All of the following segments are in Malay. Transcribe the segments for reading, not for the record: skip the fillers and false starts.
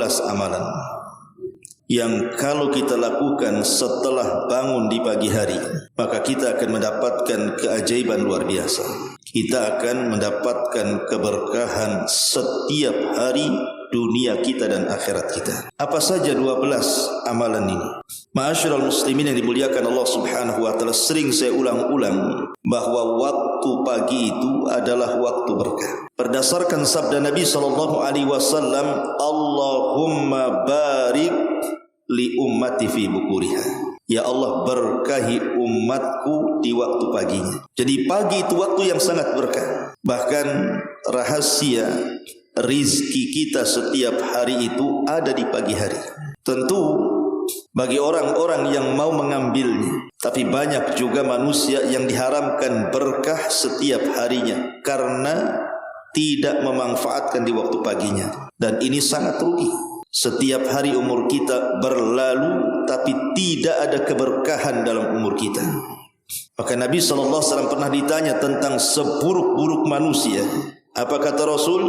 Amalan yang kalau kita lakukan setelah bangun di pagi hari, maka kita akan mendapatkan keajaiban luar biasa. Kita akan mendapatkan keberkahan setiap hari dunia kita dan akhirat kita. Apa saja 12 amalan ini? Ma'asyiral muslimin yang dimuliakan Allah Subhanahu wa taala, sering saya ulang-ulang bahwa waktu pagi itu adalah waktu berkah. Berdasarkan sabda Nabi sallallahu alaihi wasallam, Allahumma barik li ummati fi bukuriha. Ya Allah, berkahi umatku di waktu paginya. Jadi pagi itu waktu yang sangat berkah. Bahkan rahasia rizki kita setiap hari itu ada di pagi hari. Tentu bagi orang-orang yang mau mengambilnya, tapi banyak juga manusia yang diharamkan berkah setiap harinya karena tidak memanfaatkan di waktu paginya. Dan ini sangat rugi. Setiap hari umur kita berlalu tapi tidak ada keberkahan dalam umur kita. Maka Nabi SAW pernah ditanya tentang seburuk-buruk manusia. Apa kata Rasul?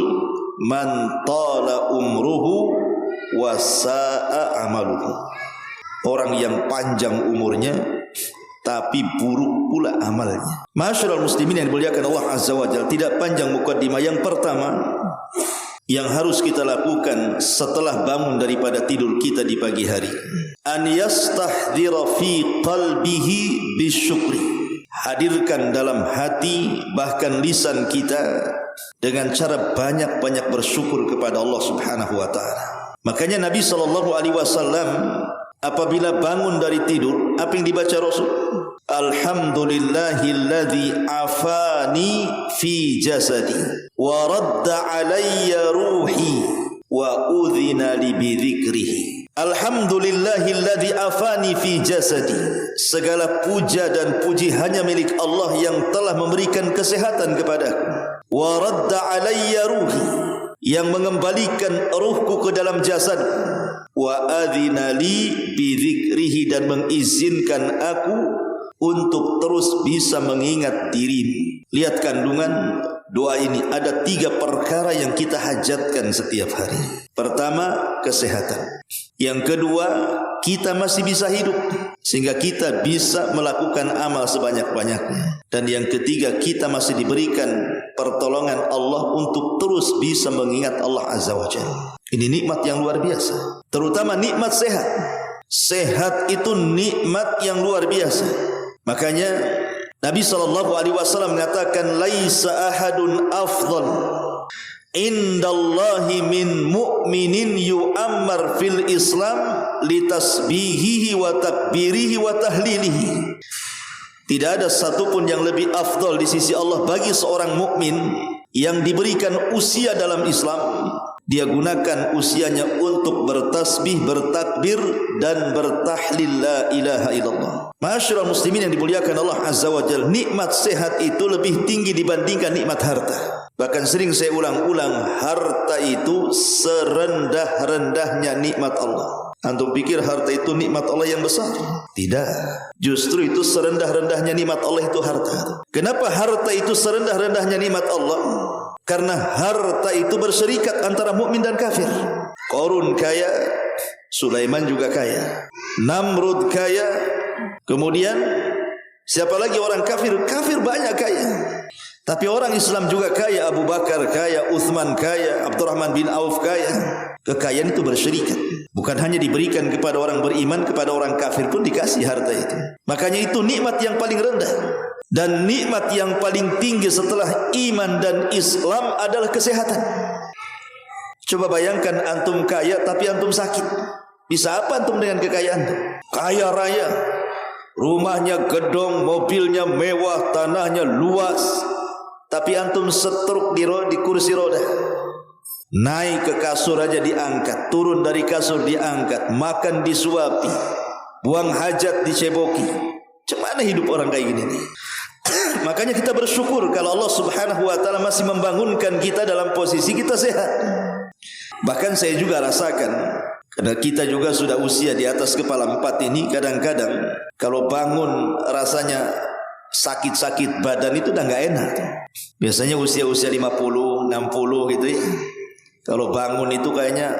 Man tala umruhu wa sa'a amaluhu. Orang yang panjang umurnya tapi buruk pula amalnya. Masyarul muslimin yang dimuliakan Allah Azza wa Jalla, tidak panjang mukaddimah. Yang pertama yang harus kita lakukan setelah bangun daripada tidur kita di pagi hari, an yastahdhira fi qalbihi bisyukri. Hadirkan dalam hati bahkan lisan kita dengan cara banyak-banyak bersyukur kepada Allah Subhanahu wa taala. Makanya Nabi sallallahu alaihi wasallam apabila bangun dari tidur, apa yang dibaca Rasul? Alhamdulillahilladzi afani fi jasadi wa radda alayya ruhi wa udhina li bidzikrihi. Alhamdulillahilladzi afani fi jasadi. Segala puja dan puji hanya milik Allah yang telah memberikan kesehatan kepadaku. Wa radda alayya ruhi, yang mengembalikan ruhku ke dalam jasad. Wa adhina li bidzikrihi, dan mengizinkan aku untuk terus bisa mengingat dirimu. Lihat kandungan doa ini. Ada 3 perkara yang kita hajatkan setiap hari. Pertama, kesehatan. Yang kedua, kita masih bisa hidup sehingga kita bisa melakukan amal sebanyak-banyaknya. Dan yang ketiga, kita masih diberikan pertolongan Allah untuk terus bisa mengingat Allah Azza wa Jalla. Ini nikmat yang luar biasa. Terutama nikmat sehat. Sehat itu nikmat yang luar biasa. Makanya Nabi SAW mengatakan, laisa ahadun afdal indallahi min mu'minin yu'ammar fil Islam litasbihihi wa takbirihi wa tahlilihi. Tidak ada satupun yang lebih afdal di sisi Allah bagi seorang mukmin yang diberikan usia dalam Islam. Dia gunakan usianya untuk bertasbih, bertakbir dan bertahlil la ilaha illallah. Masyarul muslimin yang dimuliakan Allah Azza wa Jalla, nikmat sehat itu lebih tinggi dibandingkan nikmat harta. Bahkan sering saya ulang-ulang, harta itu serendah-rendahnya nikmat Allah. Antum pikir harta itu nikmat Allah yang besar? Tidak. Justru itu serendah-rendahnya nikmat Allah itu harta. Kenapa harta itu serendah-rendahnya nikmat Allah? Karena harta itu berserikat antara mukmin dan kafir. Qarun kaya, Sulaiman juga kaya, Namrud kaya, kemudian siapa lagi orang kafir? Kafir banyak kaya. Tapi orang Islam juga kaya. Abu Bakar kaya, Uthman kaya, Abdurrahman bin Auf kaya. Kekayaan itu berserikat. Bukan hanya diberikan kepada orang beriman, kepada orang kafir pun dikasih harta itu. Makanya itu nikmat yang paling rendah. Dan nikmat yang paling tinggi setelah iman dan Islam adalah kesehatan. Coba bayangkan antum kaya tapi antum sakit. Bisa apa antum dengan kekayaan? Kaya raya, rumahnya gedong, mobilnya mewah, tanahnya luas, tapi antum setruk di kursi roda. Naik ke kasur aja diangkat, turun dari kasur diangkat, makan disuapi, buang hajat diceboki. Cemana hidup orang kayak gini nih? Makanya kita bersyukur kalau Allah Subhanahu wa taala masih membangunkan kita dalam posisi kita sehat. Bahkan saya juga rasakan Karena kita juga sudah usia di atas kepala 4 ini, kadang-kadang kalau bangun rasanya sakit-sakit badan itu udah gak enak. Biasanya usia-usia 50, 60 gitu ya. Kalau bangun itu kayaknya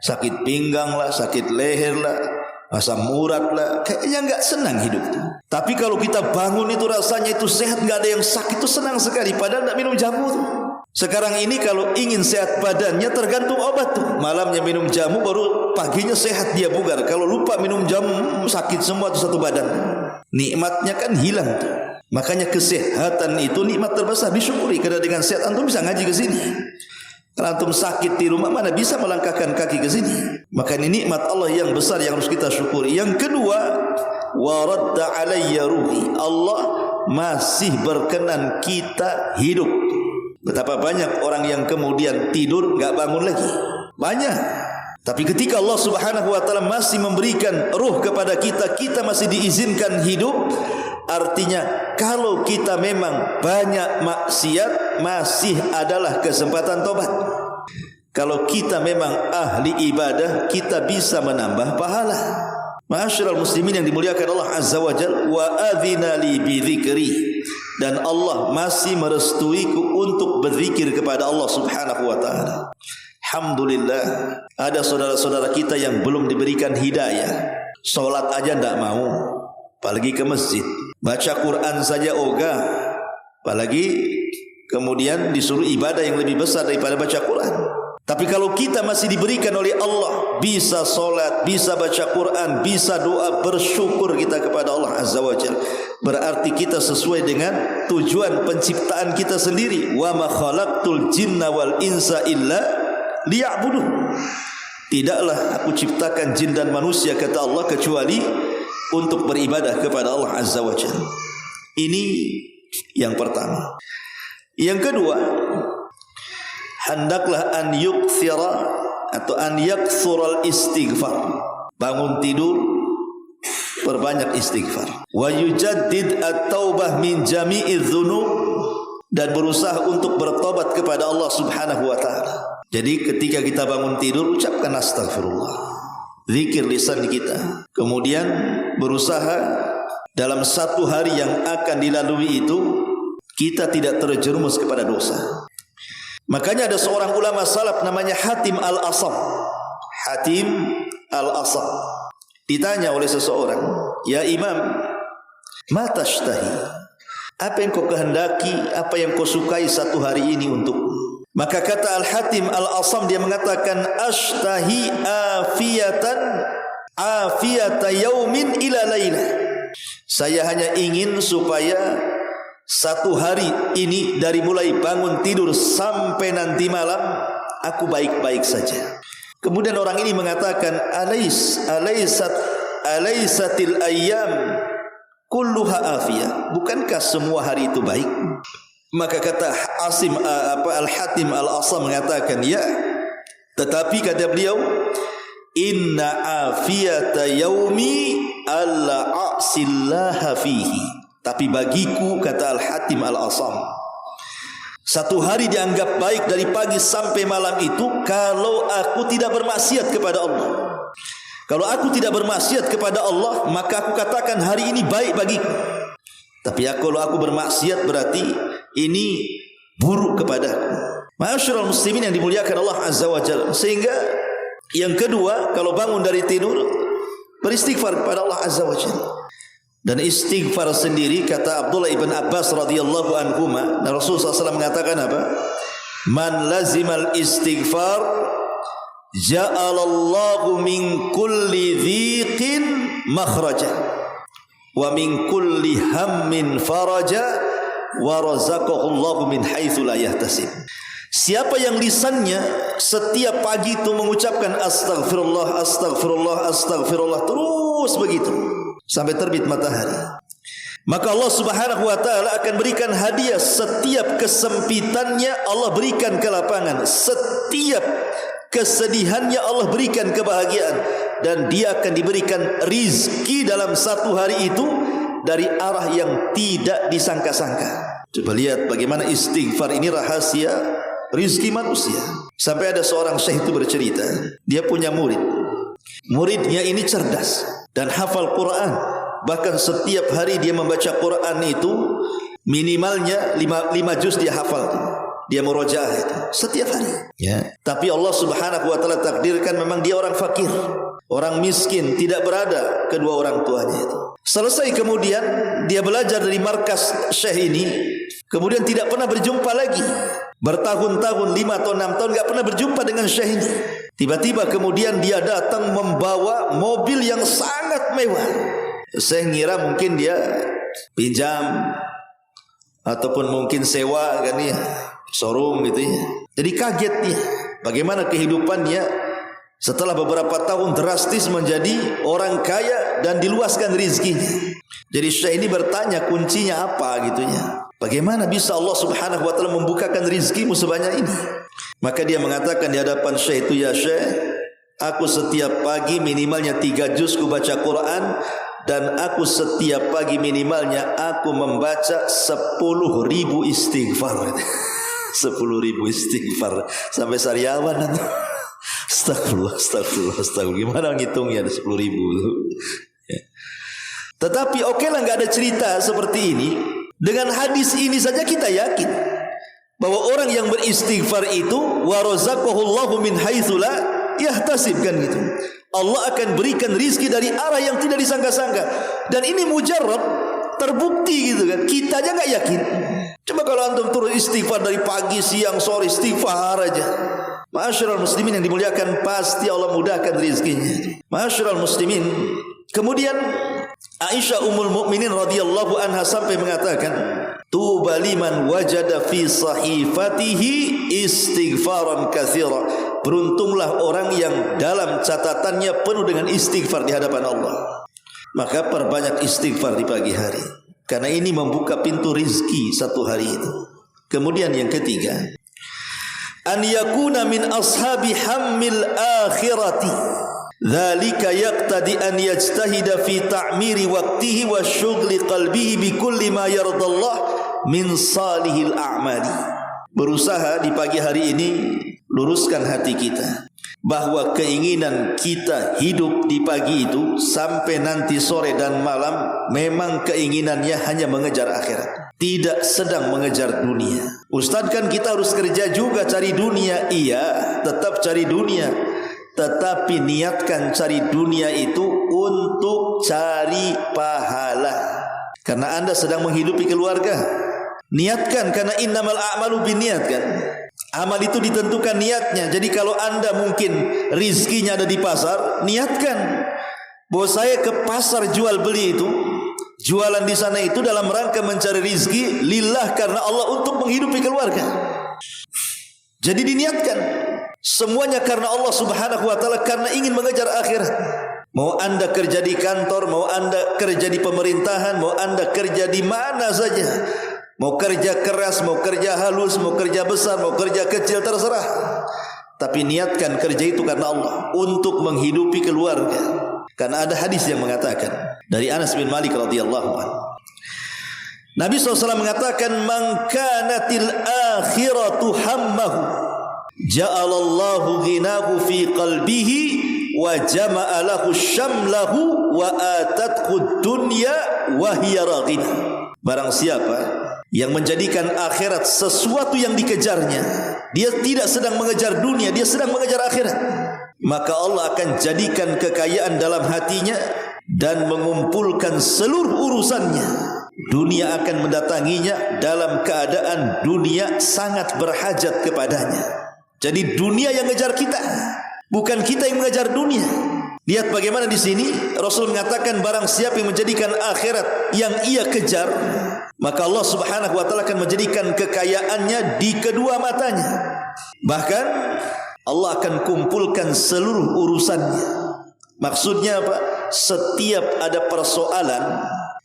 sakit pinggang lah, sakit leher lah, asam urat lah, kayaknya gak senang hidup tuh. Tapi kalau kita bangun itu rasanya itu sehat, gak ada yang sakit, itu senang sekali. Padahal gak minum jamu tuh. Sekarang ini kalau ingin sehat badannya tergantung obat tuh. Malamnya minum jamu, baru paginya sehat dia bugar. Kalau lupa minum jamu, sakit semua tuh satu badan. Nikmatnya kan hilang tuh. Makanya kesehatan itu nikmat terbesar, disyukuri. Karena dengan sehat antum bisa ngaji ke sini. Kalau antum sakit di rumah, mana bisa melangkahkan kaki ke sini. Maka ini nikmat Allah yang besar yang harus kita syukuri. Yang kedua, waradda alayya ruhi. Allah masih berkenan kita hidup. Betapa banyak orang yang kemudian tidur gak bangun lagi. Banyak. Tapi ketika Allah subhanahu wa ta'ala masih memberikan ruh kepada kita, kita masih diizinkan hidup. Artinya kalau kita memang banyak maksiat, masih adalah kesempatan tobat. Kalau kita memang ahli ibadah, kita bisa menambah pahala. Ma'asyiral muslimin yang dimuliakan Allah azza wa jalla, wa adzina li bi dzikri. Dan Allah masih merestuiku untuk berzikir kepada Allah subhanahu wa ta'ala. Alhamdulillah, ada saudara-saudara kita yang belum diberikan hidayah. Solat aja tidak mau, apalagi ke masjid. Baca Quran saja ogah, apalagi kemudian disuruh ibadah yang lebih besar daripada baca Quran. Tapi kalau kita masih diberikan oleh Allah, bisa solat, bisa baca Quran, bisa doa, bersyukur kita kepada Allah azza wa jalla. Berarti kita sesuai dengan tujuan penciptaan kita sendiri. Wa ma khalaqtul jinna wal insa illa liya'budun. Tidaklah aku ciptakan jin dan manusia, kata Allah, kecuali untuk beribadah kepada Allah azza wa jalla. Ini yang pertama. Yang kedua, hendaklah an yukthira atau an yakthural istighfar. Bangun tidur, perbanyak istighfar. Wa yujaddid at-taubah min jami'iz dzunub, dan berusaha untuk bertobat kepada Allah subhanahu wa ta'ala. Jadi ketika kita bangun tidur, ucapkan astagfirullah, zikir lisan kita. Kemudian berusaha dalam satu hari yang akan dilalui itu, kita tidak terjerumus kepada dosa. Makanya ada seorang ulama salaf namanya Hatim al-Asam. Hatim al-Asam ditanya oleh seseorang, ya Imam, ma tashtahi? Apa yang kau kehendaki, apa yang kau sukai satu hari ini untukmu? Maka kata Al-Hatim al-Asam, dia mengatakan, ashtahi afiyata yaumin ila laylah. Saya hanya ingin supaya satu hari ini, dari mulai bangun tidur sampai nanti malam, aku baik-baik saja. Kemudian orang ini mengatakan, alaisatil ayyam kulluha afiyah. Bukankah semua hari itu baik? Maka kata Al-Hatim al-Asam mengatakan, ya, tetapi kata beliau, inna afiyata yaumi alla a'sillaha fihi. Tapi bagiku, kata Al-Hatim al-Asam, satu hari dianggap baik dari pagi sampai malam itu kalau aku tidak bermaksiat kepada Allah. Kalau aku tidak bermaksiat kepada Allah, maka aku katakan hari ini baik bagiku. Tapi kalau aku bermaksiat, berarti ini buruk kepadaku. Ma'asyiral muslimin yang dimuliakan Allah azza wa jalla. Sehingga yang kedua, kalau bangun dari tidur, beristighfar kepada Allah azza wa jalla. Dan istighfar sendiri, kata Abdullah ibn Abbas radhiyallahu anhuma, dan Rasulullah SAW mengatakan apa? Man lazimal istighfar ja'alallahu min kulli dhiqin makhraja wa min kulli hammin faraja wa razaqahu Allahu min haitsu la yahtasib. Siapa yang lisannya setiap pagi itu mengucapkan astagfirullah, astagfirullah, astagfirullah terus begitu sampai terbit matahari, maka Allah subhanahu wa ta'ala akan berikan hadiah. Setiap kesempitannya Allah berikan kelapangan, setiap kesedihannya Allah berikan kebahagiaan, dan dia akan diberikan rizki dalam satu hari itu dari arah yang tidak disangka-sangka. Coba lihat bagaimana istighfar ini rahasia rizki manusia. Sampai ada seorang syekh itu bercerita, dia punya murid. Muridnya ini cerdas dan hafal Quran. Bahkan setiap hari dia membaca Quran itu minimalnya 5 juz dia hafal. Dia murojaah itu setiap hari. Ya. Tapi Allah Subhanahu wa taala takdirkan memang dia orang fakir, orang miskin, tidak berada kedua orang tuanya itu. Selesai kemudian dia belajar dari markas Syekh ini, kemudian tidak pernah berjumpa lagi. Bertahun-tahun, 5 atau 6 tahun enggak pernah berjumpa dengan Syekh ini. Tiba-tiba kemudian dia datang membawa mobil yang sangat mewah. Saya ngira mungkin dia pinjam ataupun mungkin sewa kan ya, showroom gitu ya. Jadi kaget dia, bagaimana kehidupannya setelah beberapa tahun drastis menjadi orang kaya dan diluaskan rezekinya. Jadi Syekh ini bertanya kuncinya apa gitu ya. Bagaimana bisa Allah Subhanahu wa taala membukakan rezekimu sebanyak ini? Maka dia mengatakan di hadapan Syekh itu, ya Syekh, aku setiap pagi minimalnya 3 juz ku baca Quran. Dan aku setiap pagi minimalnya aku membaca 10.000 istighfar. 10.000 istighfar sampai sariawan. Astagfirullah. Gimana ngitungnya 10.000? Ya. Tetapi okelah nggak ada cerita seperti ini. Dengan hadis ini saja kita yakin bahwa orang yang beristighfar itu warazaqahullahu min haitsu la yahtasib, kan gitu. Allah akan berikan rizki dari arah yang tidak disangka-sangka. Dan ini mujarab, terbukti gitu kan. Kita aja gak yakin. Coba kalau antum turun istighfar dari pagi, siang, sore, istighfar aja. Ma'asyiral muslimin yang dimuliakan, pasti Allah mudahkan rizkinya. Ma'asyiral muslimin. Kemudian Aisyah Ummul Mukminin radhiyallahu anha sampai mengatakan, tuba liman wajada fi sahifatihi istighfaran katsira. Beruntunglah orang yang dalam catatannya penuh dengan istighfar di hadapan Allah. Maka perbanyak istighfar di pagi hari, karena ini membuka pintu rizki satu hari itu. Kemudian yang ketiga, an yakuna min ashabi hammil akhirati. Dzalika yaqtadi an yajtahida fi ta'miri waqtihi wa syughli qalbihi bi kulli ma yardallah min salihil a'mali. Berusaha di pagi hari ini luruskan hati kita bahwa keinginan kita hidup di pagi itu sampai nanti sore dan malam memang keinginannya hanya mengejar akhirat, tidak sedang mengejar dunia. Ustaz, kan kita harus kerja juga cari dunia. Iya, tetap cari dunia, tetapi niatkan cari dunia itu untuk cari pahala, karena Anda sedang menghidupi keluarga. Niatkan, karena innamal a'malu binniyat kan. Amal itu ditentukan niatnya. Jadi kalau Anda mungkin rizkinya ada di pasar, niatkan bahwa saya ke pasar jual beli itu, jualan di sana itu dalam rangka mencari rizki lillah, karena Allah, untuk menghidupi keluarga. Jadi diniatkan semuanya karena Allah Subhanahu wa taala, karena ingin mengejar akhirat. Mau Anda kerja di kantor, mau Anda kerja di pemerintahan, mau Anda kerja di mana saja, mau kerja keras, mau kerja halus, mau kerja besar, mau kerja kecil, terserah. Tapi niatkan kerja itu karena Allah, untuk menghidupi keluarga. Karena ada hadis yang mengatakan dari Anas bin Malik radhiyallahu anhu, Nabi SAW mengatakan, man kanatil akhiratu hammahu ja'alallahu ghinahu fi qalbihi wa jama'a lahu syamlahu wa atathu dunya wa hiya raghibah. Barang siapa yang menjadikan akhirat sesuatu yang dikejarnya, dia tidak sedang mengejar dunia, dia sedang mengejar akhirat, maka Allah akan jadikan kekayaan dalam hatinya dan mengumpulkan seluruh urusannya. Dunia akan mendatanginya dalam keadaan dunia sangat berhajat kepadanya. Jadi dunia yang mengejar kita, bukan kita yang mengejar dunia. Lihat bagaimana di sini Rasul mengatakan, barang siapa yang menjadikan akhirat yang ia kejar, maka Allah Subhanahu wa taala akan menjadikan kekayaannya di kedua matanya. Bahkan Allah akan kumpulkan seluruh urusannya. Maksudnya apa? Setiap ada persoalan,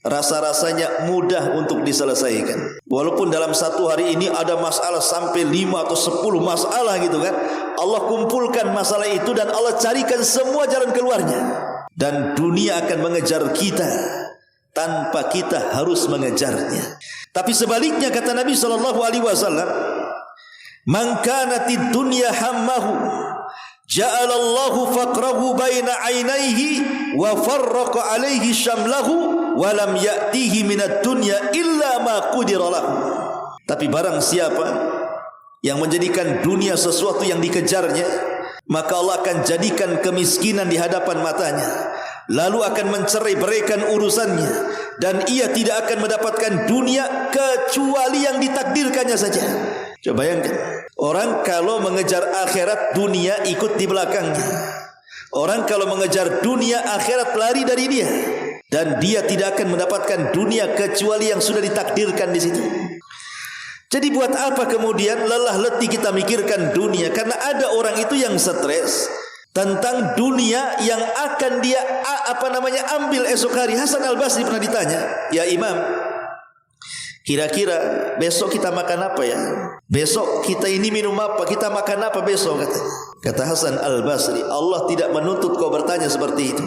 rasa-rasanya mudah untuk diselesaikan. Walaupun dalam satu hari ini ada masalah sampai 5 atau 10 masalah gitu kan, Allah kumpulkan masalah itu dan Allah carikan semua jalan keluarnya. Dan dunia akan mengejar kita tanpa kita harus mengejarnya. Tapi sebaliknya kata Nabi SAW, man kanatid dunya hammahu, Ja'alallahu faqrahu baina 'ainaihi wa farraqa 'alaihi syamlahu wa lam ya'tihi minad dunya illa ma qudira lahu. Tapi barang siapa yang menjadikan dunia sesuatu yang dikejarnya, maka Allah akan jadikan kemiskinan di hadapan matanya, lalu akan mencerai-beraikan urusannya, dan ia tidak akan mendapatkan dunia kecuali yang ditakdirkannya saja. Coba bayangkan, orang kalau mengejar akhirat, dunia ikut di belakangnya. Orang kalau mengejar dunia, akhirat lari dari dia, dan dia tidak akan mendapatkan dunia kecuali yang sudah ditakdirkan di situ. Jadi buat apa kemudian lelah letih kita mikirkan dunia? Karena ada orang itu yang stres tentang dunia yang akan dia ambil esok hari. Hasan Al-Basri pernah ditanya, "Ya Imam, kira-kira besok kita makan apa ya? Besok kita ini minum apa? Kita makan apa besok?" Kata Hasan Al-Basri, "Allah tidak menuntut kau bertanya seperti itu.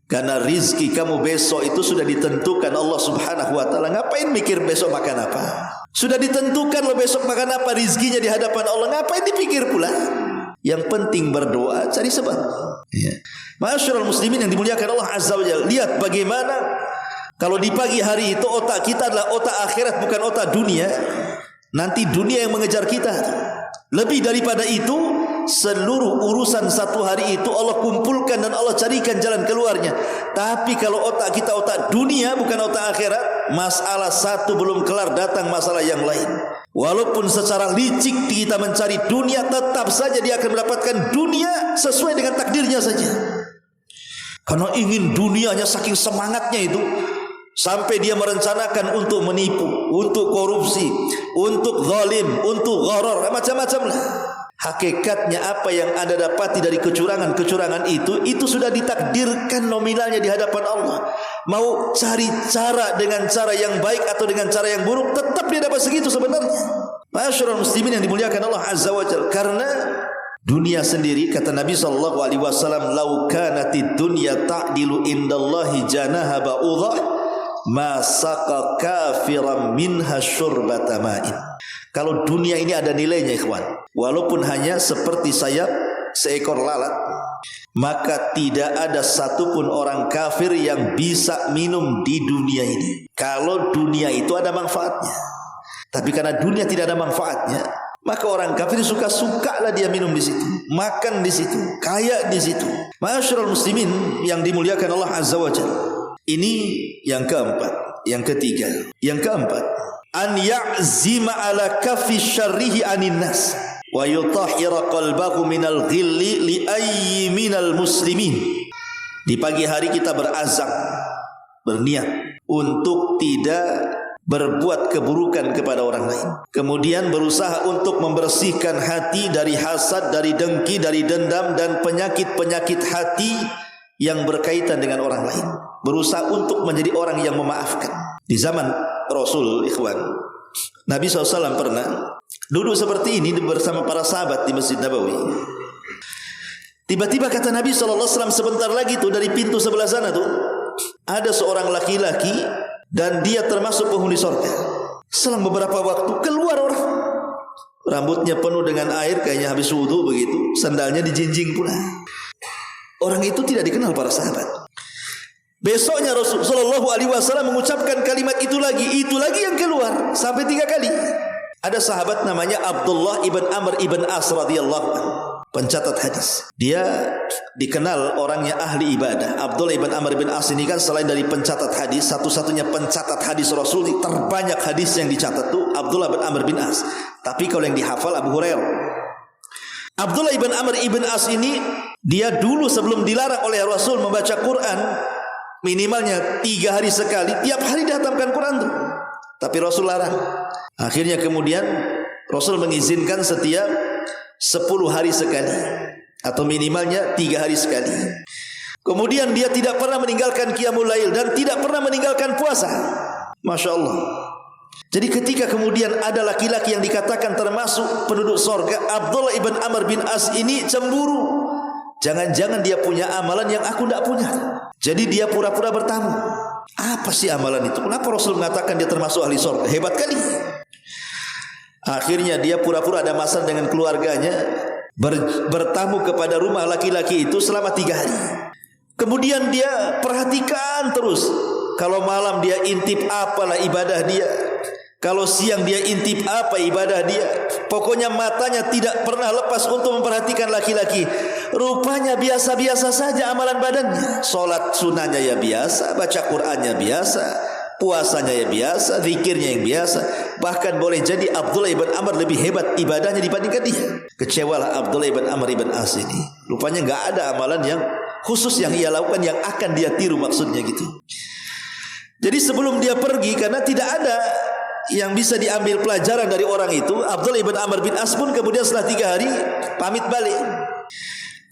Karena rizki kamu besok itu sudah ditentukan Allah Subhanahu wa ta'ala. Ngapain mikir besok makan apa? Sudah ditentukan lo besok makan apa, rizkinya di hadapan Allah. Ngapain dipikir pula? Yang penting berdoa, cari sebab." Ya. Ma'asyiral muslimin yang dimuliakan Allah Azza wa Jalla, lihat bagaimana kalau di pagi hari itu otak kita adalah otak akhirat, bukan otak dunia. Nanti dunia yang mengejar kita. Lebih daripada itu, seluruh urusan satu hari itu Allah kumpulkan dan Allah carikan jalan keluarnya. Tapi kalau otak kita otak dunia, bukan otak akhirat, masalah satu belum kelar, datang masalah yang lain. Walaupun secara licik kita mencari dunia, tetap saja dia akan mendapatkan dunia sesuai dengan takdirnya saja. Karena ingin dunianya, saking semangatnya itu, sampai dia merencanakan untuk menipu, untuk korupsi, untuk zalim, untuk gharar, macam-macam lah. Hakikatnya apa yang Anda dapati dari kecurangan-kecurangan itu sudah ditakdirkan nominalnya di hadapan Allah. Mau cari cara dengan cara yang baik atau dengan cara yang buruk, tetap dia dapat segitu sebenarnya. Ma'asyiral muslimin yang dimuliakan Allah Azza wa Jalla, karena dunia sendiri, kata Nabi sallallahu alaihi wasallam, "Lau kanatid dunya ta'dilu indallahi janaha ba'udha ma saqa kafiran minha syurbata ma'in." Kalau dunia ini ada nilainya ikhwan, walaupun hanya seperti sayap seekor lalat, maka tidak ada satupun orang kafir yang bisa minum di dunia ini. Kalau dunia itu ada manfaatnya. Tapi karena dunia tidak ada manfaatnya, maka orang kafir suka-suka lah dia minum di situ, makan di situ, kaya di situ. Ma'asyiral muslimin yang dimuliakan Allah Azza wa Jalla. Ini yang keempat. Yang ketiga, yang keempat, an ya'zima ala kafi syarrihi anin nas wa yutahhira qalbahu minal ghilli li ayyi minal muslimin. Di pagi hari kita berazam, berniat untuk tidak berbuat keburukan kepada orang lain. Kemudian berusaha untuk membersihkan hati dari hasad, dari dengki, dari dendam dan penyakit-penyakit hati yang berkaitan dengan orang lain. Berusaha untuk menjadi orang yang memaafkan. Di zaman Rasul, ikhwan, Nabi SAW pernah duduk seperti ini bersama para sahabat di Masjid Nabawi. Tiba-tiba kata Nabi SAW, sebentar lagi tuh dari pintu sebelah sana tuh ada seorang laki-laki dan dia termasuk penghuni surga. Selang beberapa waktu keluar orang, rambutnya penuh dengan air, kayaknya habis wudu begitu, sandalnya dijinjing pula. Orang itu tidak dikenal para sahabat. Besoknya Rasulullah Shallallahu Alaihi Wasallam mengucapkan kalimat itu lagi yang keluar sampai 3 kali. Ada sahabat namanya Abdullah ibn Amr ibn As radhiyallahu anhu, pencatat hadis. Dia dikenal orangnya ahli ibadah. Abdullah ibn Amr ibn As ini kan selain dari pencatat hadis, satu-satunya pencatat hadis Rasul, terbanyak hadis yang dicatat tuh Abdullah ibn Amr bin As. Tapi kalau yang dihafal Abu Hurairah. Abdullah ibn Amr ibn As ini, dia dulu sebelum dilarang oleh Rasul membaca Quran, minimalnya 3 hari sekali, tiap hari dihatamkan Quran tuh. Tapi Rasul larang. Akhirnya kemudian Rasul mengizinkan setiap 10 hari sekali, atau minimalnya 3 hari sekali. Kemudian dia tidak pernah meninggalkan qiyamul lail dan tidak pernah meninggalkan puasa. Masya Allah. Jadi ketika kemudian ada laki-laki yang dikatakan termasuk penduduk sorga, Abdullah ibn Amr bin As ini cemburu. Jangan-jangan dia punya amalan yang aku tidak punya. Jadi dia pura-pura bertamu. Apa sih amalan itu? Kenapa Rasul mengatakan dia termasuk ahli sorga? Hebat kali. Akhirnya dia pura-pura ada masalah dengan keluarganya, bertamu kepada rumah laki-laki itu selama 3 hari. Kemudian dia perhatikan terus. Kalau malam dia intip, apalah ibadah dia. Kalau siang dia intip, apa ibadah dia. Pokoknya matanya tidak pernah lepas untuk memperhatikan laki-laki. Rupanya biasa-biasa saja amalan badannya. Solat sunahnya ya biasa, baca Qur'annya biasa, puasanya ya biasa, zikirnya yang biasa. Bahkan boleh jadi Abdullah ibn Amr lebih hebat ibadahnya dibandingkan dia. Kecewalah Abdullah ibn Amr ibn As ini. Rupanya enggak ada amalan yang khusus yang ia lakukan yang akan dia tiru, maksudnya gitu. Jadi sebelum dia pergi, karena tidak ada yang bisa diambil pelajaran dari orang itu, Abdullah ibn Amr bin As pun kemudian setelah 3 hari pamit balik.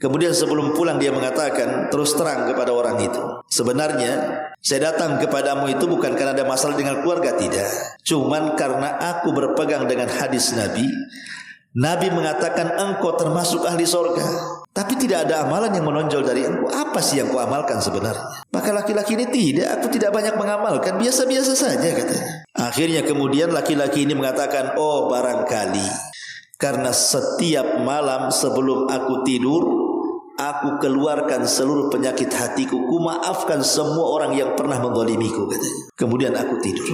Kemudian sebelum pulang dia mengatakan terus terang kepada orang itu, sebenarnya saya datang kepadamu itu bukan karena ada masalah dengan keluarga, tidak. Cuman karena aku berpegang dengan hadis Nabi. Nabi mengatakan engkau termasuk ahli sorga, tapi tidak ada amalan yang menonjol dari engkau. Apa sih yang kau amalkan sebenarnya? Maka laki-laki ini, tidak, aku tidak banyak mengamalkan, biasa-biasa saja katanya. Akhirnya kemudian laki-laki ini mengatakan, oh barangkali karena setiap malam sebelum aku tidur, aku keluarkan seluruh penyakit hatiku, ku maafkan semua orang yang pernah menzalimiku katanya. Kemudian aku tidur.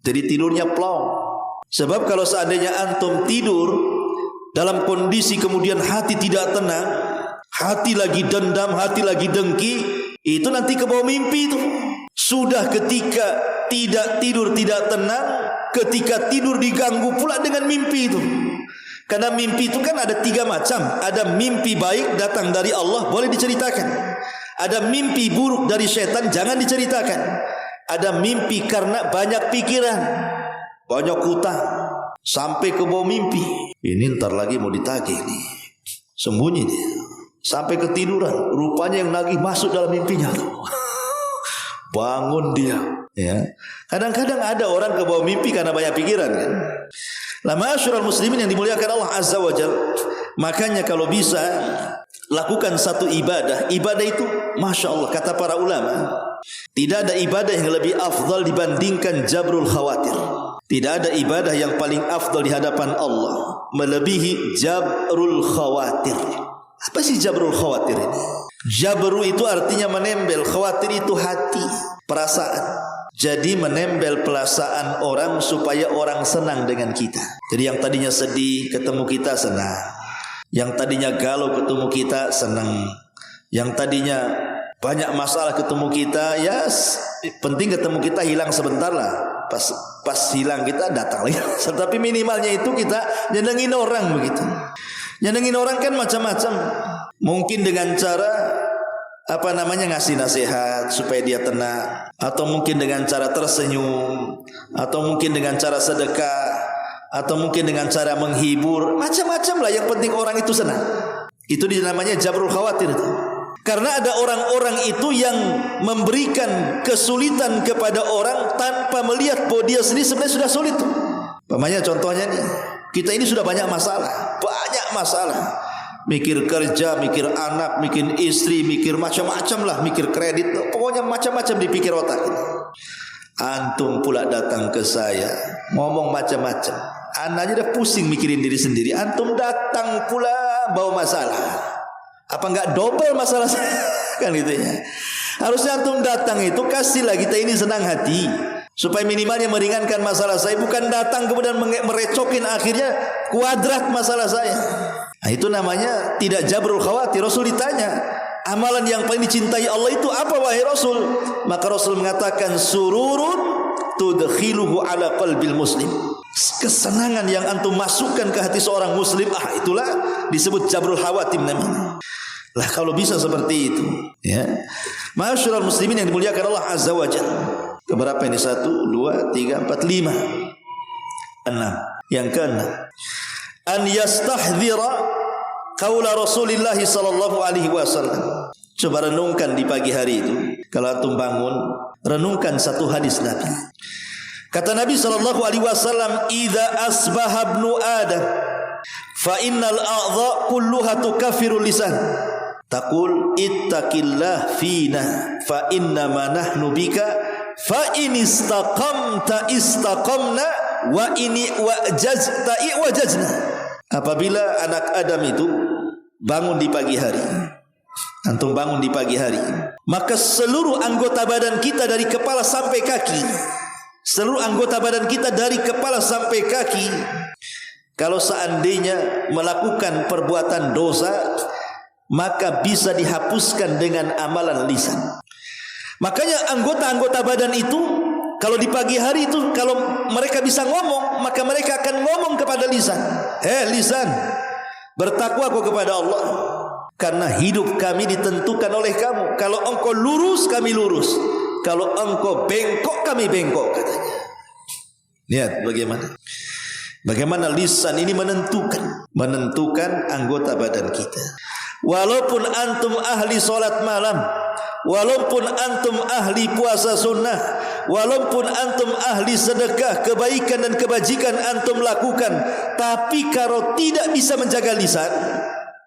Jadi tidurnya plong. Sebab kalau seandainya antum tidur dalam kondisi kemudian hati tidak tenang, hati lagi dendam, hati lagi dengki, itu nanti ke bawah mimpi itu. Sudah ketika tidak tidur tidak tenang, ketika tidur diganggu pula dengan mimpi itu. Karena mimpi itu kan ada 3 macam. Ada mimpi baik datang dari Allah, boleh diceritakan. Ada mimpi buruk dari setan, jangan diceritakan. Ada mimpi karena banyak pikiran, banyak hutang, sampai ke bawah mimpi. Ini ntar lagi mau ditagih nih, sembunyi dia, sampai ketiduran. Rupanya yang nagih masuk dalam mimpinya tuh. Bangun dia, ya. Kadang-kadang ada orang ke bawah mimpi karena banyak pikiran kan. La ma'asyiral muslimin yang dimuliakan Allah Azza wa Jalla. Makanya kalau bisa lakukan satu ibadah. Ibadah itu Masya Allah, kata para ulama, tidak ada ibadah yang lebih afdal dibandingkan jabrul khawatir. Tidak ada ibadah yang paling afdal di hadapan Allah melebihi jabrul khawatir. Apa sih jabrul khawatir ini? Jabru itu artinya menembel, khawatir itu hati, perasaan. Jadi menembel perasaan orang supaya orang senang dengan kita. Jadi yang tadinya sedih ketemu kita senang, yang tadinya galau ketemu kita senang, yang tadinya banyak masalah ketemu kita, ya penting ketemu kita hilang sebentar lah. Pas hilang kita datang lagi. Tapi minimalnya itu kita nyenengin orang begitu. Nyenengin orang kan macam-macam. Mungkin dengan cara ngasih nasihat supaya dia tenang, atau mungkin dengan cara tersenyum, atau mungkin dengan cara sedekah, atau mungkin dengan cara menghibur, macam-macam lah. Yang penting orang itu senang. Itu namanya jabrul khawatir itu. Karena ada orang-orang itu yang memberikan kesulitan kepada orang tanpa melihat bahwa dia sendiri sebenarnya sudah sulit. Pamannya contohnya nih, kita ini sudah banyak masalah. Mikir kerja, mikir anak, mikir istri, mikir macam-macam lah, mikir kredit, pokoknya macam-macam dipikir otak ini. Antum pula datang ke saya ngomong macam-macam. Anak aja udah pusing mikirin diri sendiri. Antum datang pula bawa masalah. Apa enggak double masalah kan gitu ya. Harusnya antum datang itu kasihlah kita ini senang hati, supaya minimalnya meringankan masalah saya, bukan datang kemudian merecokin akhirnya kuadrat masalah saya. Nah, itu namanya tidak jabrul khawatir. Rasul ditanya, amalan yang paling dicintai Allah itu apa wahai Rasul? Maka Rasul mengatakan, sururun tudkhiluhu ala qalbil muslim. Kesenangan yang antum masukkan ke hati seorang muslim, itulah disebut jabrul khawatir namanya. Lah kalau bisa seperti itu, ya. Ma'asyiral muslimin yang dimuliakan Allah Azza wa Jalla. Keberapa ini? 1, 2, 3, 4, 5, 6. Yang ke-6, an yastahdhira qaula Rasulillah sallallahu alaihi wasallam. Coba renungkan di pagi hari itu, kalau antum bangun, renungkan satu hadis Nabi. Kata Nabi sallallahu alaihi wasallam, "Idza asbaha ibnu Adam fa innal a'dha kulluha tukaffiru lisan." Taqul ittaqillah fina fa inna ma nahnu bika fa in istaqamta istaqamna wa ini wajazta wajazna. Apabila anak Adam itu bangun di pagi hari, antum bangun di pagi hari, maka seluruh anggota badan kita dari kepala sampai kaki, seluruh anggota badan kita dari kepala sampai kaki, kalau seandainya melakukan perbuatan dosa, maka bisa dihapuskan dengan amalan lisan. Makanya anggota-anggota badan itu kalau di pagi hari itu, kalau mereka bisa ngomong, maka mereka akan ngomong kepada lisan. Lisan, bertakwa kau kepada Allah, karena hidup kami ditentukan oleh kamu. Kalau engkau lurus, kami lurus. Kalau engkau bengkok, kami bengkok, katanya. Lihat bagaimana lisan ini menentukan anggota badan kita. Walaupun antum ahli solat malam, walaupun antum ahli puasa sunnah, walaupun antum ahli sedekah, kebaikan dan kebajikan antum lakukan, tapi kalau tidak bisa menjaga lisan,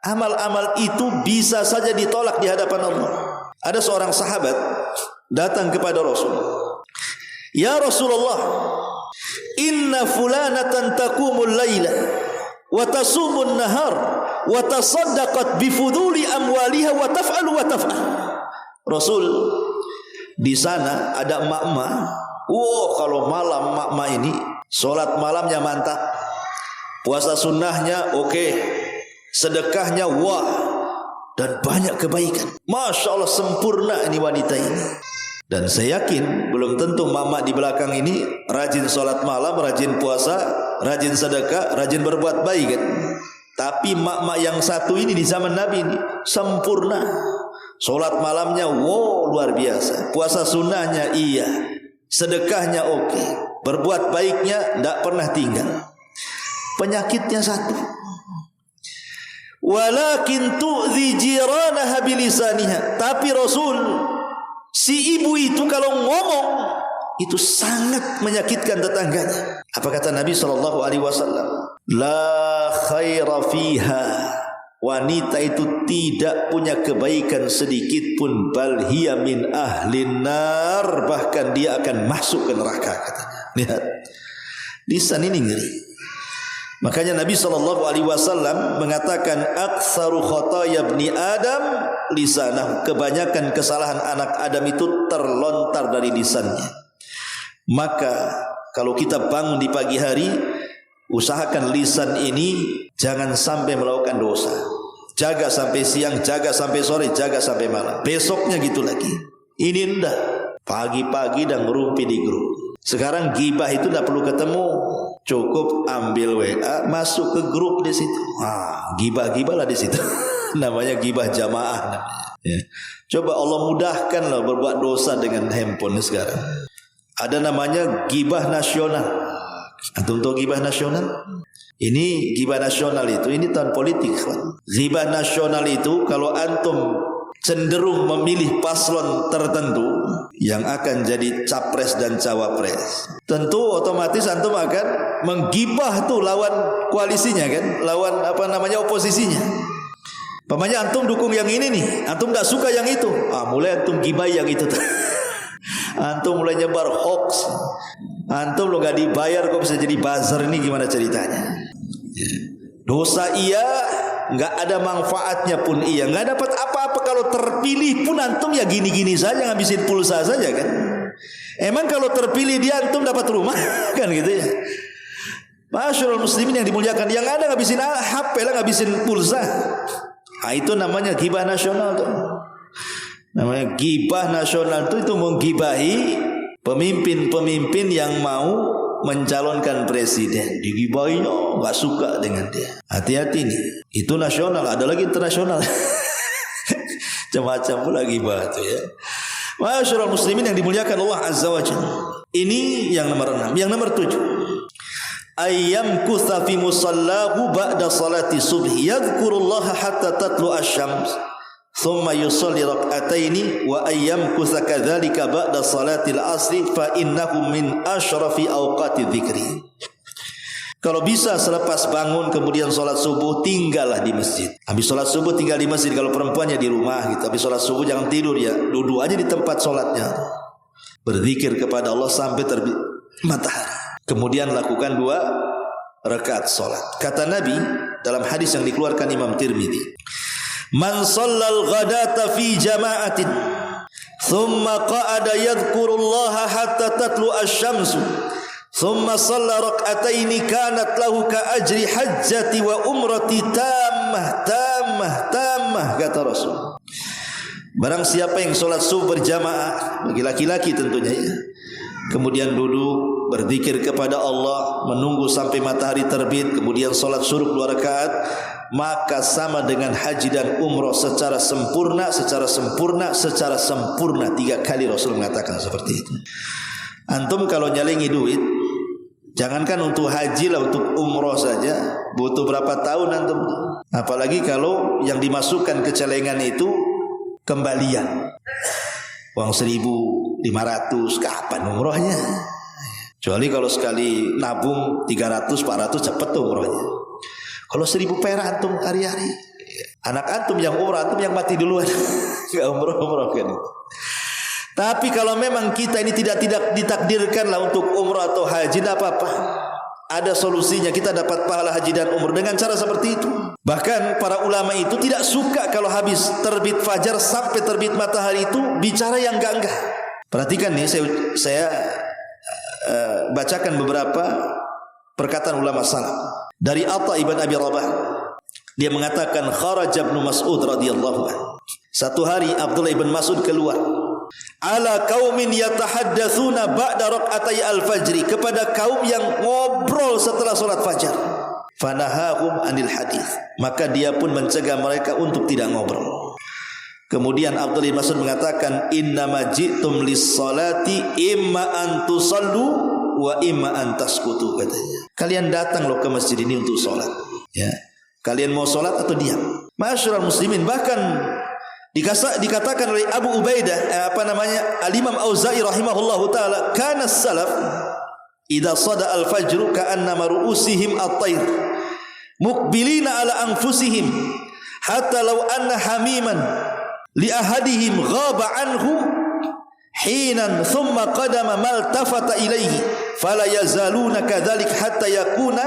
amal-amal itu bisa saja ditolak di hadapan Allah. Ada seorang sahabat datang kepada Rasul. Ya Rasulullah, inna fulanatan taqumul laila wa tasumun nahar wa tasaddaqat bifuduli amwaliha wa taf'alu wa taf'al. Rasul, di sana ada emak-emak. Kalau malam emak-emak ini solat malamnya mantap, puasa sunnahnya oke, sedekahnya wah, dan banyak kebaikan. Masya Allah, sempurna ini wanita ini. Dan saya yakin belum tentu mama di belakang ini rajin solat malam, rajin puasa, rajin sedekah, rajin berbuat baik kan. Tapi mak-mak yang satu ini di zaman Nabi ini sempurna. Solat malamnya luar biasa, puasa sunnahnya iya, sedekahnya oke, berbuat baiknya tidak pernah tinggal. Penyakitnya satu, walakin tu'zi jiranaha bilisaniha. Tapi Rasul, si ibu itu kalau ngomong itu sangat menyakitkan tetangganya. Apa kata Nabi SAW? La khaira fiha. Wanita itu tidak punya kebaikan sedikit pun. Bal hiya min ahlin nar. Bahkan dia akan masuk ke neraka, katanya. Lihat, lisan ini ngeri. Makanya Nabi SAW mengatakan, aktsaru khotaya ibni Adam lisanah. Kebanyakan kesalahan anak Adam itu terlontar dari lisannya. Maka kalau kita bangun di pagi hari, usahakan lisan ini jangan sampai melakukan dosa. Jaga sampai siang, jaga sampai sore, jaga sampai malam. Besoknya gitu lagi. Ini enggak. Pagi-pagi dan ngerumpi di grup. Sekarang gibah itu tidak perlu ketemu, cukup ambil WA, masuk ke grup di situ. Gibah-gibah lah di situ. Namanya gibah jamaah namanya. Ya. Coba Allah mudahkan lah berbuat dosa dengan handphone sekarang. Ada namanya gibah nasional. Antum tahu gibah nasional? Ini gibah nasional itu, ini tahun politik. Gibah nasional itu kalau antum cenderung memilih paslon tertentu yang akan jadi capres dan cawapres, tentu otomatis antum akan menggibah tuh lawan koalisinya kan, lawan oposisinya. Pamannya antum dukung yang ini nih, antum tak suka yang itu, mulai antum gibah yang itu. Antum mulai nyebar hoax. Antum lo gak dibayar kok bisa jadi buzzer, ini gimana ceritanya? Dosa iya, nggak ada manfaatnya pun iya, nggak dapat apa-apa. Kalau terpilih pun antum ya gini-gini saja, ngabisin pulsa saja kan. Emang kalau terpilih dia antum dapat rumah kan gitu ya. Masyaallah muslimin yang dimuliakan, yang ada ngabisin HP lah, ngabisin pulsa. Itu namanya gibah nasional tuh. Namanya gibah nasional itu menggibahi pemimpin-pemimpin yang mau mencalonkan presiden. Digibahinya nggak suka dengan dia. Hati-hati nih. Itu nasional, ada lagi internasional. Macam-macam pula gibah itu ya. Masyaallah muslimin yang dimuliakan Allah Azza wa Jalla. Ini yang nomor 6. Yang nomor 7. Ayyam kutha fi musallahu ba'da salati subhi yadhkurullaha hatta tatlu asy-syams. Thumma yusalli rak'ataini wa ayyam kutha kadzalika ba'da salatil asri fa innahu min asyrafi awqati dzikri. Kalau bisa selepas bangun kemudian sholat subuh, tinggallah di masjid. Habis sholat subuh tinggal di masjid. Kalau perempuannya di rumah gitu. Habis sholat subuh jangan tidur ya, duduk aja di tempat sholatnya, berzikir kepada Allah sampai terbit matahari. Kemudian lakukan 2 rakaat salat. Kata Nabi dalam hadis yang dikeluarkan Imam Tirmidzi, "Man shallal ghadata fi jama'atin, thumma qa'ada yadhkurullaha hatta tatlu asy-syamsu, thumma shalla rak'ataini kanat lahu ka ajri hajjati wa umrati tammah." Kata Rasul, barang siapa yang solat subuh berjamaah, bagi laki-laki tentunya ya, kemudian duduk berzikir kepada Allah, menunggu sampai matahari terbit, kemudian solat syuruk 2 rakaat, maka sama dengan haji dan umrah secara sempurna. 3 kali Rasul mengatakan seperti itu. Antum kalau nyalengi duit, jangankan untuk haji lah, untuk umrah saja butuh berapa tahun antum? Apalagi kalau yang dimasukkan ke celengan itu kembalian. Uang 1.500, kapan umrohnya? Kecuali kalau sekali nabung 300-400 cepet tuh umrohnya. Kalau 1.000 perak antum hari-hari, anak antum yang umroh, antum yang mati duluan. Enggak umroh kan. Tapi kalau memang kita ini tidak ditakdirkan lah untuk umroh atau haji, tidak apa-apa. Ada solusinya, kita dapat pahala haji dan umroh dengan cara seperti itu. Bahkan para ulama itu tidak suka kalau habis terbit fajar sampai terbit matahari itu bicara yang enggak. Perhatikan nih, saya bacakan beberapa perkataan ulama salaf. Dari Atha ibn Abi Rabah, dia mengatakan, kharaja Ibnu Mas'ud radhiyallahu anhu. Satu hari Abdullah ibn Mas'ud keluar, ala qaumin yatahaddatsuna ba'da rak'atai al-fajri, kepada kaum yang ngobrol setelah salat fajar. Fanahahum anil hadis, maka dia pun mencegah mereka untuk tidak ngobrol. Kemudian Abdullah bin Mas'ud mengatakan, innama ji'tum lis-salati imma an tusallu wa imma an taskutu, katanya. Kalian datang loh ke masjid ini untuk salat, ya. Kalian mau salat atau diam. Ma'asyiral muslimin, bahkan dikatakan oleh Abu Ubaidah, Al-Imam Auza'i rahimahullahu taala, kana salaf idza sada al-fajr ka'annama ru'usihim at-tayr muqbilina ala anfusihim hatta law anna hamiman li ahadihim ghaba anhu hinan thumma qadama maltafata ilayhi fala yazaluna kadzalik hatta yakuna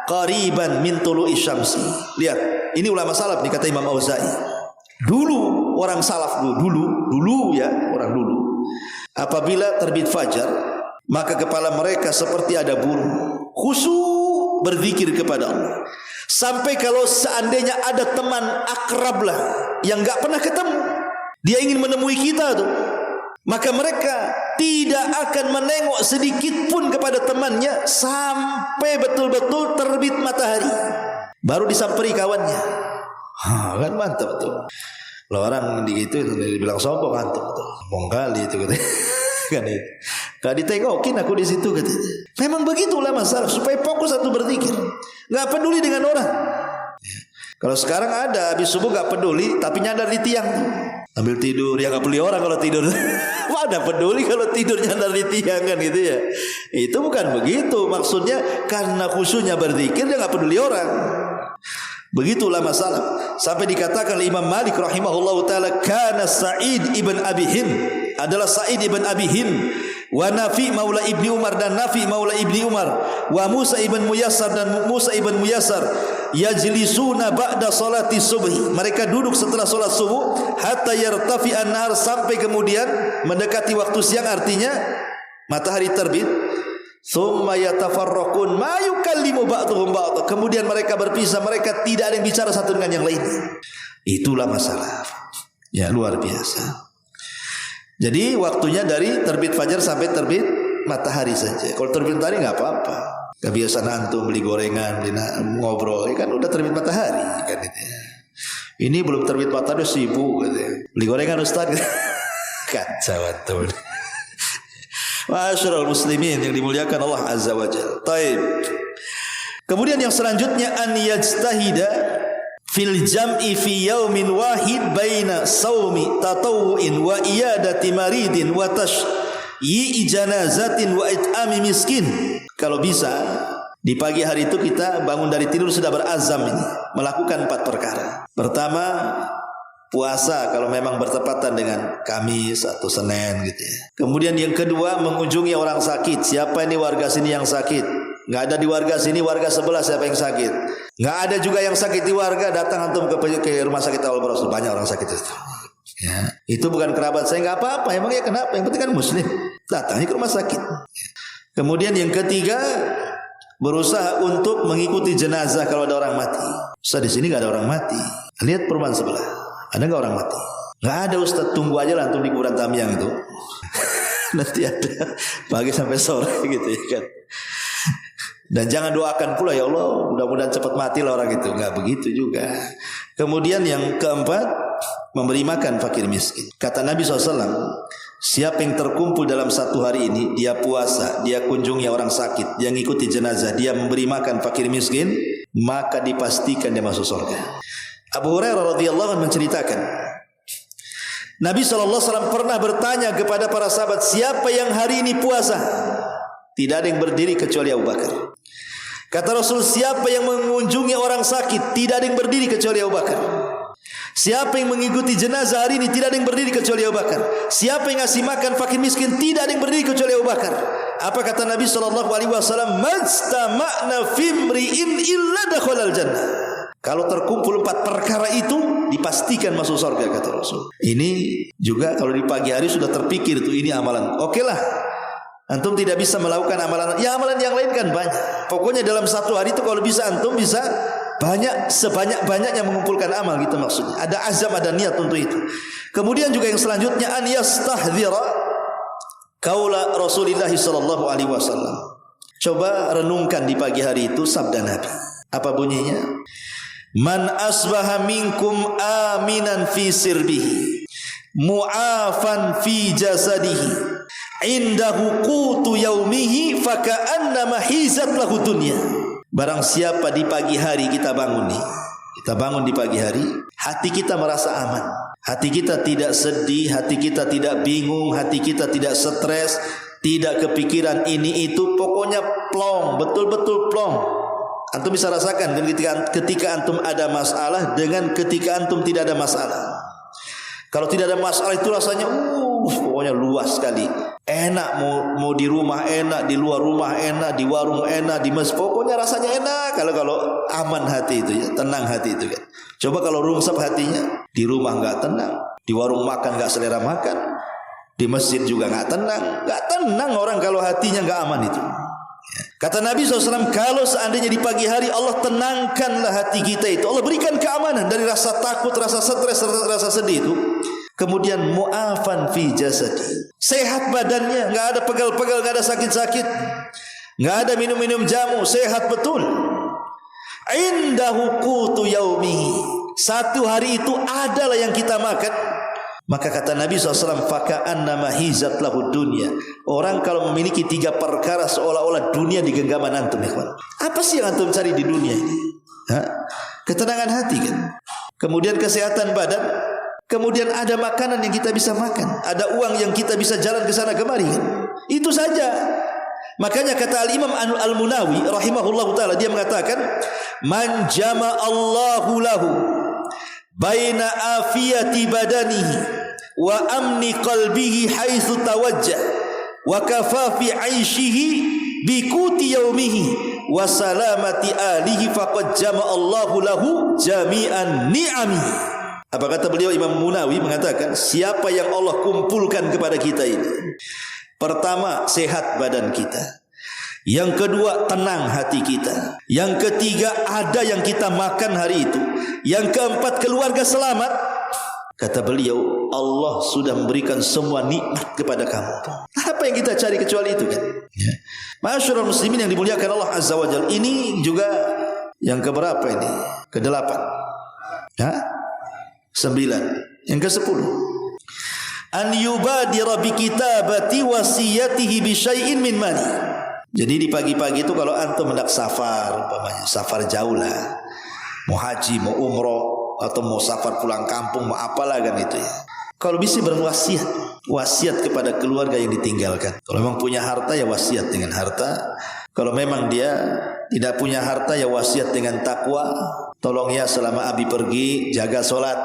qariban min tulu'i syamsi. Lihat, ini ulama salaf nih, kata Imam Auza'i. Dulu orang salaf dulu ya, orang dulu, apabila terbit fajar, maka kepala mereka seperti ada burung, khusyuk berzikir kepada Allah. Sampai kalau seandainya ada teman akrab lah yang enggak pernah ketemu, dia ingin menemui kita tuh, maka mereka tidak akan menengok sedikit pun kepada temannya sampai betul-betul terbit matahari, baru disamperi kawannya. Kan mantap tuh. Kalau orang gitu dibilang sombong, mantap tuh. Sombong kali itu katanya. Kan itu. Enggak ditengokin aku di situ katanya. Memang begitu ulama salaf, supaya fokus satu berzikir. Enggak peduli dengan orang. Ya. Kalau sekarang ada habis subuh enggak peduli, tapi nyandar di tiang tuh. Ambil tidur, ya enggak peduli orang kalau tidur. Mana peduli kalau tidur nyandar di tiang kan gitu ya. Itu bukan begitu. Maksudnya karena khusyuknya berzikir, dia enggak peduli orang. Begitu ulama salaf, sampai dikatakan oleh Imam Malik rahimahullahu taala, kana Sa'id ibn Abi Hind, adalah Sa'id ibn Abi Hind, wa Nafi maula ibni Umar, dan Nafi maula ibni Umar, wa Musa ibn Muyassar, dan Musa ibn Muyassar, yajlisuna ba'da salati subhi, mereka duduk setelah salat subuh, hatta yartafi an-nahar, sampai kemudian mendekati waktu siang, artinya matahari terbit. Thumma yatafarraqun ma yukallimu ba'dhum ba'dha, kemudian mereka berpisah, mereka tidak ada yang bicara satu dengan yang lainnya. Itulah masalah. Ya, luar biasa. Jadi waktunya dari terbit fajar sampai terbit matahari saja. Kalau terbit matahari enggak apa-apa. Kebiasaan antum beli gorengan, beli ngobrol, kan udah terbit matahari kan itu. Ini belum terbit matahari sibuk gitu. Beli gorengan Ustaz. Kacau tuh. Ma'asyiral muslimin yang dimuliakan Allah Azza wa Jalla. Taib. Kemudian yang selanjutnya, an yajtahida fil jam'i fi yaumin wahid baina saumi tatawu'in wa iyadati maridin wa tashyi'i janazatin wa it'ami miskin. Kalau bisa di pagi hari itu kita bangun dari tidur sudah berazam ini melakukan 4 perkara. Pertama, puasa kalau memang bertepatan dengan Kamis atau Senin gitu ya. Kemudian yang kedua, mengunjungi orang sakit. Siapa ini warga sini yang sakit? Nggak ada di warga sini, warga sebelah siapa yang sakit. Nggak ada juga yang sakit di warga, datang antum ke rumah sakit Al-Rasul, banyak orang sakit itu. Ya, itu bukan kerabat saya, nggak apa-apa. Emang ya kenapa? Yang penting kan muslim. Datangnya ke rumah sakit. Kemudian yang ketiga, berusaha untuk mengikuti jenazah kalau ada orang mati. Ustaz, di sini nggak ada orang mati. Lihat perumahan sebelah, ada nggak orang mati? Nggak ada Ustaz, tunggu aja lah antum di kuburan Tamiang itu. Nanti ada pagi sampai sore gitu ya kan. Dan jangan doakan pula, ya Allah mudah-mudahan cepat matilah orang itu. Nggak begitu juga. Kemudian yang keempat, memberi makan fakir miskin. Kata Nabi SAW, siapa yang terkumpul dalam satu hari ini, dia puasa, dia kunjungi orang sakit, dia ngikuti jenazah, dia memberi makan fakir miskin, maka dipastikan dia masuk surga. Abu Hurairah radhiyallahu anhu menceritakan, Nabi SAW pernah bertanya kepada para sahabat, siapa yang hari ini puasa? Tidak ada yang berdiri kecuali Abu Bakar. Kata Rasul, siapa yang mengunjungi orang sakit? Tidak ada yang berdiri kecuali Abu Bakar. Siapa yang mengikuti jenazah hari ini? Tidak ada yang berdiri kecuali Abu Bakar. Siapa yang ngasih makan fakir miskin? Tidak ada yang berdiri kecuali Abu Bakar. Apa kata Nabi SAW? Majtama'na fimri'in illa dakhalal jannah. Kalau terkumpul 4 perkara itu, dipastikan masuk surga, kata Rasul. Ini juga kalau di pagi hari sudah terpikir tuh, ini amalan. Oke lah, antum tidak bisa melakukan amalan, ya amalan yang lain kan banyak. Pokoknya dalam satu hari itu kalau bisa antum bisa banyak, sebanyak-banyaknya mengumpulkan amal gitu maksudnya. Ada azam, ada niat untuk itu. Kemudian juga yang selanjutnya, an yastahdhira qaula Rasulullah sallallahu alaihi wasallam. Coba renungkan di pagi hari itu sabda Nabi. Apa bunyinya? Man asbaha minkum aminan fi sirbihi mu'afan fi jasadihi indahu qutu yaumihi faka'annama hizat lahu dunya. Barang siapa di pagi hari kita bangun nih, kita bangun di pagi hari, hati kita merasa aman, hati kita tidak sedih, hati kita tidak bingung, hati kita tidak stres, tidak kepikiran ini itu, pokoknya plong, betul-betul plong. Antum bisa rasakan ketika antum ada masalah dengan ketika antum tidak ada masalah. Kalau tidak ada masalah itu rasanya pokoknya luas sekali. Enak, mau di rumah enak, di luar rumah enak, di warung enak, di masjid, pokoknya rasanya enak kalau aman hati itu ya, tenang hati itu kan. Coba kalau rungsap hatinya, di rumah enggak tenang, di warung makan enggak selera makan, di masjid juga enggak tenang orang kalau hatinya enggak aman itu. Kata Nabi SAW, kalau seandainya di pagi hari Allah tenangkanlah hati kita itu, Allah berikan keamanan dari rasa takut, rasa stres, rasa sedih itu. Kemudian mu'afan fi jasadi, sehat badannya, enggak ada pegal-pegal, enggak ada sakit-sakit, enggak ada minum-minum jamu, sehat betul. Indahu qutu yaumihi, satu hari itu adalah yang kita makan. Maka kata Nabi SAW, faka'annama hizat lahu dunya. Orang kalau memiliki 3 perkara seolah-olah dunia di genggaman antum, ikhwan. Apa sih yang antum cari di dunia ini? Ketenangan hati kan. Kemudian kesehatan badan. Kemudian ada makanan yang kita bisa makan, ada uang yang kita bisa jalan ke sana kemari kan. Itu saja. Makanya kata Al-Imam Al-Munawi rahimahullahu taala, dia mengatakan, man jama'allahu lahu baina afiyati badanihi wa amni qalbihi haitsu tawajjah wa kafafi 'aishihi bi quti yaumihi wa salamati alihi faqad jama'allahu lahu jami'an ni'ami. Apa kata beliau? Imam Munawi mengatakan, siapa yang Allah kumpulkan kepada kita ini, pertama sehat badan kita, yang kedua tenang hati kita, yang ketiga ada yang kita makan hari itu, yang keempat keluarga selamat. Kata beliau, Allah sudah memberikan semua nikmat kepada kamu. Apa yang kita cari kecuali itu kan? Ya. Ma'asyiral muslimin yang dimuliakan Allah Azza wa Jalla, ini juga yang keberapa ini? Ke-8. Ya? 9. Yang ke-10. An yubadira bi kitabati wasiyatihi bi syai'in min mali. Jadi di pagi-pagi itu kalau antum hendak safar, umpamanya safar jauh lah, mau haji, mau umroh, atau mau safar pulang kampung, mau apalah kan itu ya. Kalau bisa berwasiat, wasiat kepada keluarga yang ditinggalkan. Kalau memang punya harta ya wasiat dengan harta. Kalau memang dia tidak punya harta ya wasiat dengan takwa. Tolong ya selama abi pergi jaga solat.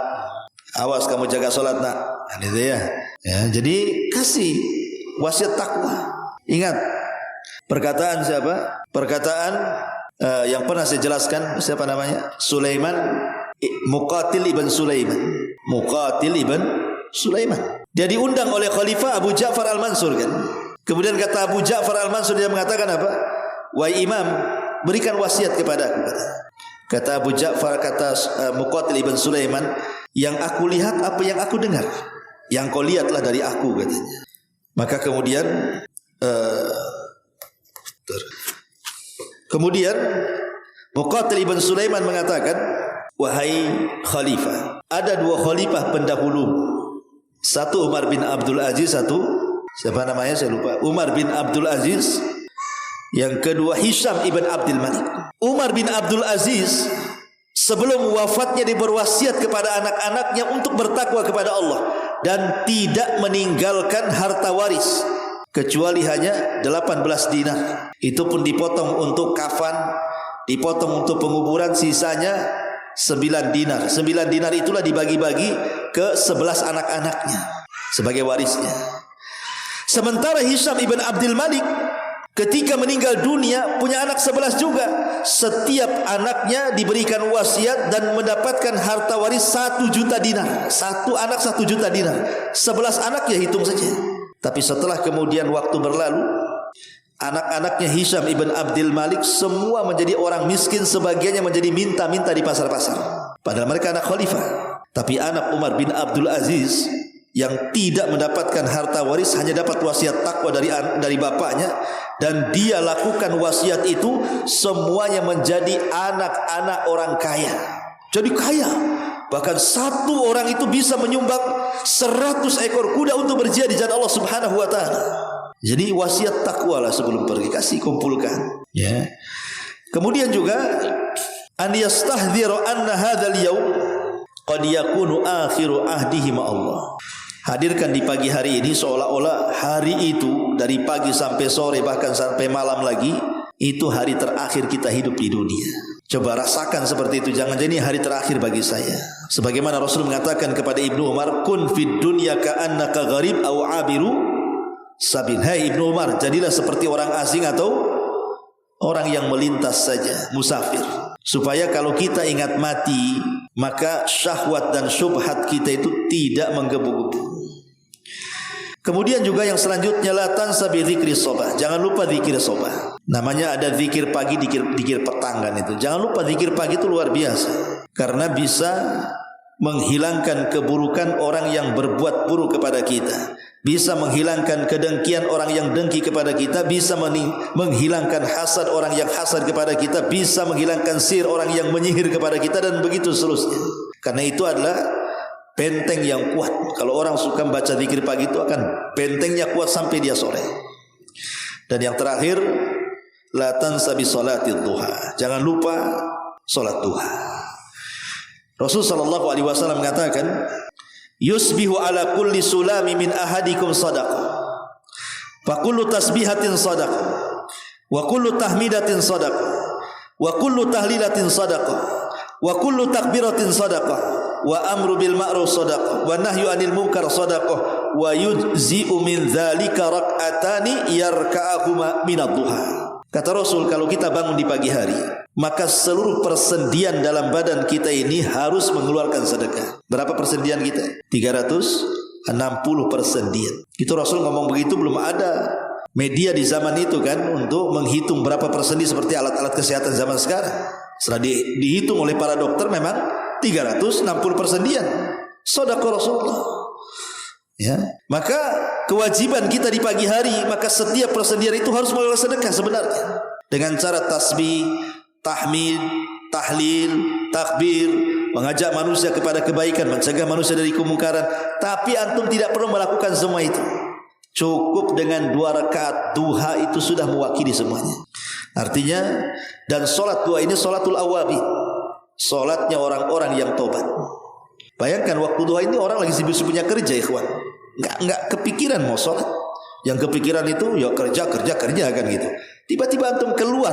Awas kamu jaga solat nak. Nah, itu ya. Ya, jadi kasih wasiat takwa. Ingat, Perkataan siapa? Perkataan yang pernah saya jelaskan, siapa namanya? Sulaiman, Muqatil ibn Sulaiman. Muqatil ibn Sulaiman. Dia diundang oleh Khalifah Abu Ja'far al-Mansur kan. Kemudian kata Abu Ja'far al-Mansur, dia mengatakan apa? Wahai imam, berikan wasiat kepada aku. Kata Abu Ja'far, kata Muqatil ibn Sulaiman, yang aku lihat apa yang aku dengar, yang kau lihatlah dari aku, katanya. Maka kemudian Muqatil ibn Sulaiman mengatakan, wahai khalifah, ada dua khalifah pendahulu. Satu Umar bin Abdul Aziz, satu siapa namanya saya lupa, Umar bin Abdul Aziz. Yang kedua Hisham ibn Abdul Malik. Umar bin Abdul Aziz sebelum wafatnya dia berwasiat kepada anak-anaknya untuk bertakwa kepada Allah dan tidak meninggalkan harta waris kecuali hanya 18 dinar. Itu pun dipotong untuk kafan, dipotong untuk penguburan, sisanya 9 dinar. 9 dinar itulah dibagi-bagi ke 11 anak-anaknya sebagai warisnya. Sementara Hisham ibn Abdul Malik ketika meninggal dunia punya anak 11 juga. Setiap anaknya diberikan wasiat dan mendapatkan harta waris 1 juta dinar. Satu anak 1 juta dinar. 11 anak ya hitung saja. Tapi setelah kemudian waktu berlalu, anak-anaknya Hisham ibn Abdul Malik semua menjadi orang miskin, sebagiannya menjadi minta-minta di pasar-pasar. Padahal mereka anak khalifah. Tapi anak Umar bin Abdul Aziz yang tidak mendapatkan harta waris, hanya dapat wasiat takwa dari bapaknya, dan dia lakukan wasiat itu, semuanya menjadi anak-anak orang kaya. Jadi kaya. Bahkan satu orang itu bisa menyumbang 100 ekor kuda untuk berjihad di jalan Allah Subhanahu wa taala. Jadi wasiat takwa lah sebelum pergi, kasih kumpulkan, ya. Kemudian juga an yastahdhiru anna hadzal yaum qad yakunu akhiru ahdihi ma Allah. Hadirkan di pagi hari ini seolah-olah hari itu dari pagi sampai sore, bahkan sampai malam lagi, itu hari terakhir kita hidup di dunia. Coba rasakan seperti itu. Jangan jadi hari terakhir bagi saya. Sebagaimana Rasul mengatakan kepada Ibnu Umar, kun fid dunya ka'annaka gharib aw abiru sabil. Hai Ibnu Umar, jadilah seperti orang asing atau orang yang melintas saja, musafir. Supaya kalau kita ingat mati, maka syahwat dan syubhat kita itu tidak menggebu-gebu. Kemudian juga yang selanjutnya, la tansa bi dzikri shabah. Jangan lupa zikir shabah. Namanya ada zikir pagi, zikir petang kan itu. Jangan lupa zikir pagi itu luar biasa. Karena bisa menghilangkan keburukan orang yang berbuat buruk kepada kita. Bisa menghilangkan kedengkian orang yang dengki kepada kita, bisa menghilangkan hasad orang yang hasad kepada kita, bisa menghilangkan sihir orang yang menyihir kepada kita, dan begitu seterusnya. Karena itu adalah benteng yang kuat. Kalau orang suka membaca zikir pagi itu akan bentengnya kuat sampai dia sore. Dan yang terakhir, la tansa bi salatil duha. Jangan lupa salat duha. Rasul sallallahu alaihi wasallam mengatakan, yusbihu ala kulli sulami min ahadikum sadaqah, fa kullu tasbihatin sadaqah, wa kullu tahmidatin sadaqah, wa kullu tahlilatin sadaqah, wa kullu takbiratin sadaqah, wa amru bil ma'ruf sadaqah, wa nahyu anil munkar sadaqah, wa yujzi'u min dzalika rak'atani yarka'ahuma min ad-duha. Kata Rasul, kalau kita bangun di pagi hari, maka seluruh persendian dalam badan kita ini harus mengeluarkan sedekah. Berapa persendian kita? 360 persendian. Itu Rasul ngomong begitu, belum ada media di zaman itu kan untuk menghitung berapa persendi seperti alat-alat kesehatan zaman sekarang. Setelah dihitung oleh para dokter, memang 360 persendian sedekah Rasulullah. Ya, maka kewajiban kita di pagi hari, maka setiap persendian itu harus mengeluarkan sedekah sebenarnya. Dengan cara tasbih, tahmid, tahlil, takbir, mengajak manusia kepada kebaikan, mencegah manusia dari kemungkaran. Tapi antum tidak perlu melakukan semua itu. Cukup dengan 2 rakaat duha itu sudah mewakili semuanya. Artinya, dan solat duha ini solatul awabi, solatnya orang-orang yang tobat. Bayangkan waktu duha ini orang lagi sibuk-sibuknya kerja, ikhwan. Enggak kepikiran mau sholat. Yang kepikiran itu ya kerja kan gitu. Tiba-tiba antum keluar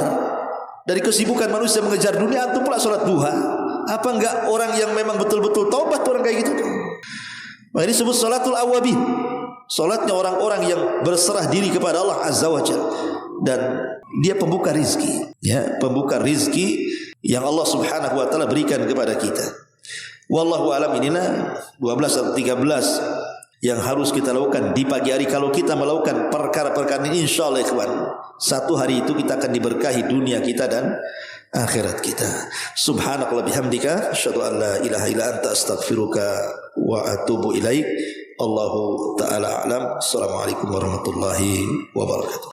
dari kesibukan manusia mengejar dunia, antum pula sholat duha. Apa enggak orang yang memang betul-betul taubat orang kayak gitu? Maka ini disebut sholatul awabin. Sholatnya orang-orang yang berserah diri kepada Allah Azza wa Jalla. dan dia pembuka rizki, ya, pembuka rizki yang Allah Subhanahu wa taala berikan kepada kita. Wallahu alam, inilah 12 atau 13 yang harus kita lakukan di pagi hari. Kalau kita melakukan perkara-perkara ini, insyaallah ikhwan, satu hari itu kita akan diberkahi dunia kita dan akhirat kita. Subhanakallah bihamdika, asyhadu an la ilaha illa anta, astaghfiruka wa atubu ilaik. Allahu ta'ala a'lam. Assalamualaikum warahmatullahi wabarakatuh.